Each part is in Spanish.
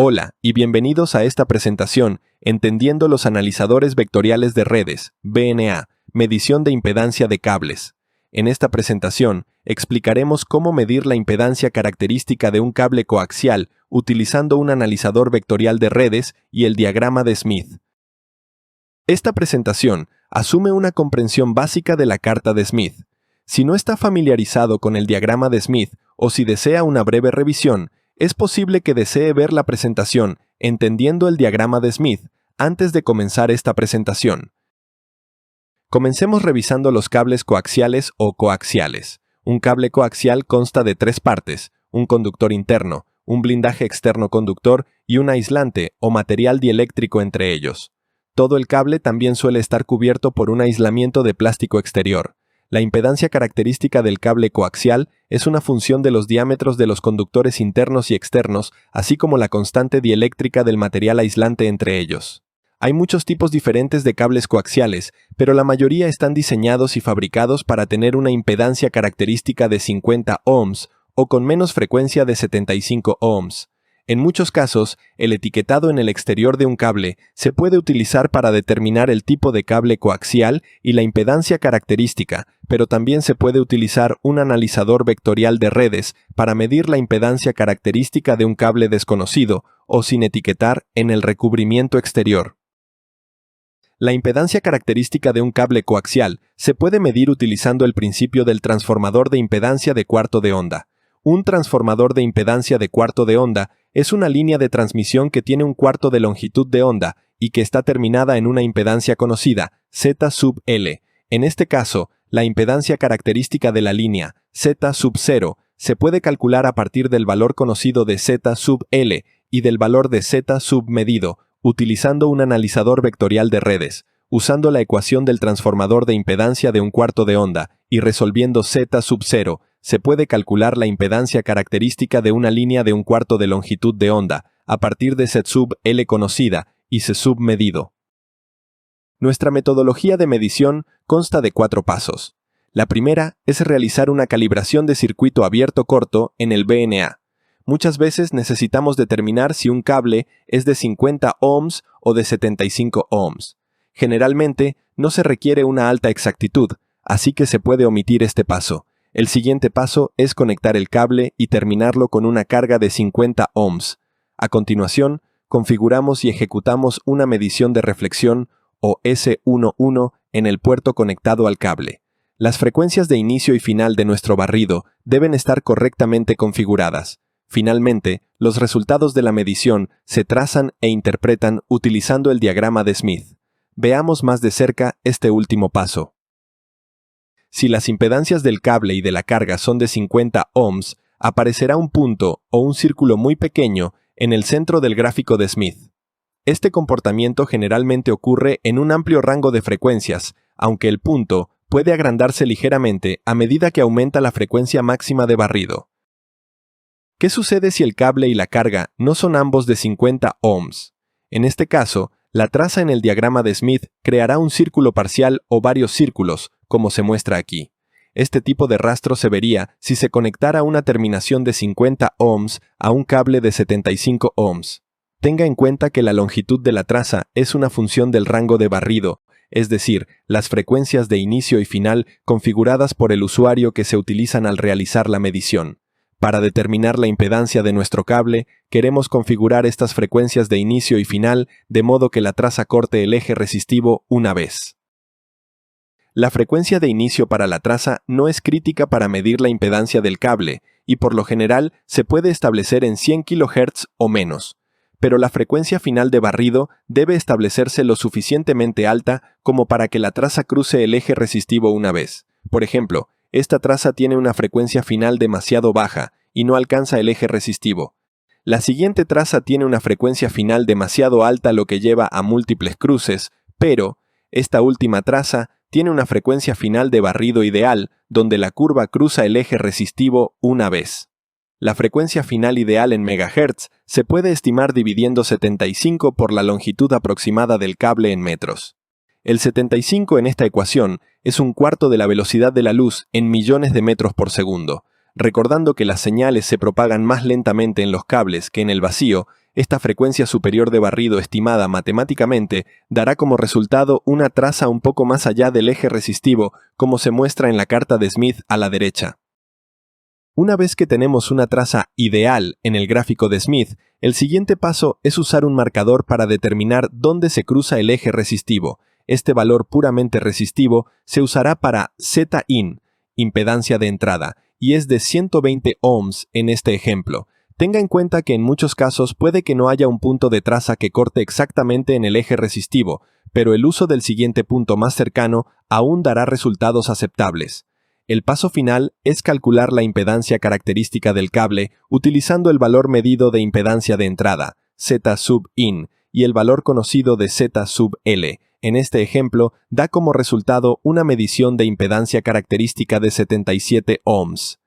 Hola y bienvenidos a esta presentación Entendiendo los analizadores vectoriales de redes, VNA, medición de impedancia de cables. En esta presentación explicaremos cómo medir la impedancia característica de un cable coaxial utilizando un analizador vectorial de redes y el diagrama de Smith. Esta presentación asume una comprensión básica de la carta de Smith. Si no está familiarizado con el diagrama de Smith o si desea una breve revisión, es posible que desee ver la presentación Entendiendo el diagrama de Smith antes de comenzar esta presentación. Comencemos revisando los cables coaxiales o coaxiales. Un cable coaxial consta de tres partes: un conductor interno, un blindaje externo conductor y un aislante o material dieléctrico entre ellos. Todo el cable también suele estar cubierto por un aislamiento de plástico exterior. La impedancia característica del cable coaxial es una función de los diámetros de los conductores internos y externos, así como la constante dieléctrica del material aislante entre ellos. Hay muchos tipos diferentes de cables coaxiales, pero la mayoría están diseñados y fabricados para tener una impedancia característica de 50 ohms o con menos frecuencia de 75 ohms. En muchos casos, el etiquetado en el exterior de un cable se puede utilizar para determinar el tipo de cable coaxial y la impedancia característica, pero también se puede utilizar un analizador vectorial de redes para medir la impedancia característica de un cable desconocido o sin etiquetar en el recubrimiento exterior. La impedancia característica de un cable coaxial se puede medir utilizando el principio del transformador de impedancia de cuarto de onda. Un transformador de impedancia de cuarto de onda es una línea de transmisión que tiene un cuarto de longitud de onda y que está terminada en una impedancia conocida, Z sub L. En este caso, la impedancia característica de la línea, Z sub 0, se puede calcular a partir del valor conocido de Z sub L y del valor de Z sub medido, utilizando un analizador vectorial de redes, usando la ecuación del transformador de impedancia de un cuarto de onda y resolviendo Z sub 0, se puede calcular la impedancia característica de una línea de un cuarto de longitud de onda, a partir de Z sub L conocida y C sub medido. Nuestra metodología de medición consta de 4 pasos. La primera es realizar una calibración de circuito abierto corto en el VNA. Muchas veces necesitamos determinar si un cable es de 50 ohms o de 75 ohms. Generalmente, no se requiere una alta exactitud, así que se puede omitir este paso. El siguiente paso es conectar el cable y terminarlo con una carga de 50 ohms. A continuación, configuramos y ejecutamos una medición de reflexión o S11 en el puerto conectado al cable. Las frecuencias de inicio y final de nuestro barrido deben estar correctamente configuradas. Finalmente, los resultados de la medición se trazan e interpretan utilizando el diagrama de Smith. Veamos más de cerca este último paso. Si las impedancias del cable y de la carga son de 50 ohms, aparecerá un punto o un círculo muy pequeño en el centro del gráfico de Smith. Este comportamiento generalmente ocurre en un amplio rango de frecuencias, aunque el punto puede agrandarse ligeramente a medida que aumenta la frecuencia máxima de barrido. ¿Qué sucede si el cable y la carga no son ambos de 50 ohms? En este caso, la traza en el diagrama de Smith creará un círculo parcial o varios círculos, como se muestra aquí. Este tipo de rastro se vería si se conectara una terminación de 50 ohms a un cable de 75 ohms. Tenga en cuenta que la longitud de la traza es una función del rango de barrido, es decir, las frecuencias de inicio y final configuradas por el usuario que se utilizan al realizar la medición. Para determinar la impedancia de nuestro cable, queremos configurar estas frecuencias de inicio y final de modo que la traza corte el eje resistivo una vez. La frecuencia de inicio para la traza no es crítica para medir la impedancia del cable y por lo general se puede establecer en 100 kHz o menos, pero la frecuencia final de barrido debe establecerse lo suficientemente alta como para que la traza cruce el eje resistivo una vez. Por ejemplo, esta traza tiene una frecuencia final demasiado baja y no alcanza el eje resistivo. La siguiente traza tiene una frecuencia final demasiado alta, lo que lleva a múltiples cruces, pero esta última traza tiene una frecuencia final de barrido ideal, donde la curva cruza el eje resistivo una vez. La frecuencia final ideal en megahertz se puede estimar dividiendo 75 por la longitud aproximada del cable en metros. El 75 en esta ecuación es un cuarto de la velocidad de la luz en millones de metros por segundo. Recordando que las señales se propagan más lentamente en los cables que en el vacío, Esta frecuencia superior de barrido estimada matemáticamente dará como resultado una traza un poco más allá del eje resistivo, como se muestra en la carta de Smith a la derecha. Una vez que tenemos una traza ideal en el gráfico de Smith, el siguiente paso es usar un marcador para determinar dónde se cruza el eje resistivo. Este valor puramente resistivo se usará para Zin, impedancia de entrada, y es de 120 ohms en este ejemplo. Tenga en cuenta que en muchos casos puede que no haya un punto de traza que corte exactamente en el eje resistivo, pero el uso del siguiente punto más cercano aún dará resultados aceptables. El paso final es calcular la impedancia característica del cable utilizando el valor medido de impedancia de entrada, Zin, y el valor conocido de ZL. En este ejemplo, da como resultado una medición de impedancia característica de 77 ohms.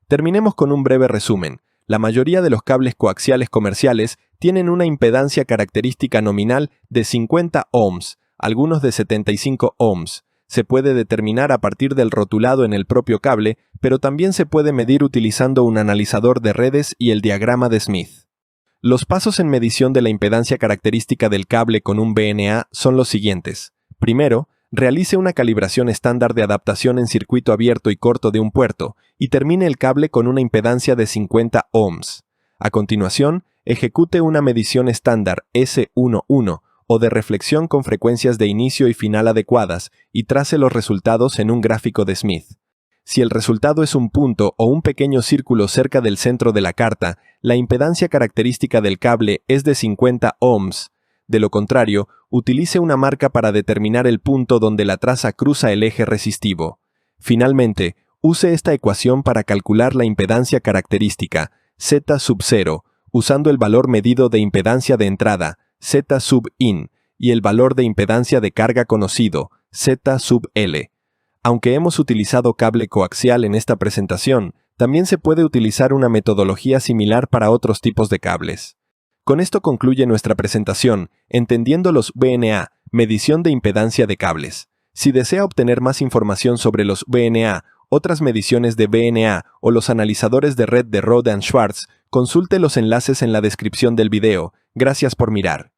Terminemos con un breve resumen. La mayoría de los cables coaxiales comerciales tienen una impedancia característica nominal de 50 ohms, algunos de 75 ohms. Se puede determinar a partir del rotulado en el propio cable, pero también se puede medir utilizando un analizador de redes y el diagrama de Smith. Los pasos en medición de la impedancia característica del cable con un VNA son los siguientes. Primero, realice una calibración estándar de adaptación en circuito abierto y corto de un puerto y termine el cable con una impedancia de 50 ohms. A continuación, ejecute una medición estándar S11 o de reflexión con frecuencias de inicio y final adecuadas y trace los resultados en un gráfico de Smith. Si el resultado es un punto o un pequeño círculo cerca del centro de la carta, la impedancia característica del cable es de 50 ohms. De lo contrario, utilice una marca para determinar el punto donde la traza cruza el eje resistivo. Finalmente, use esta ecuación para calcular la impedancia característica, Z0, usando el valor medido de impedancia de entrada, Zin, y el valor de impedancia de carga conocido, ZL. Aunque hemos utilizado cable coaxial en esta presentación, también se puede utilizar una metodología similar para otros tipos de cables. Con esto concluye nuestra presentación, entendiendo los VNA, medición de impedancia de cables. Si desea obtener más información sobre los VNA, otras mediciones de VNA o los analizadores de red de Rode & Schwartz, consulte los enlaces en la descripción del video. Gracias por mirar.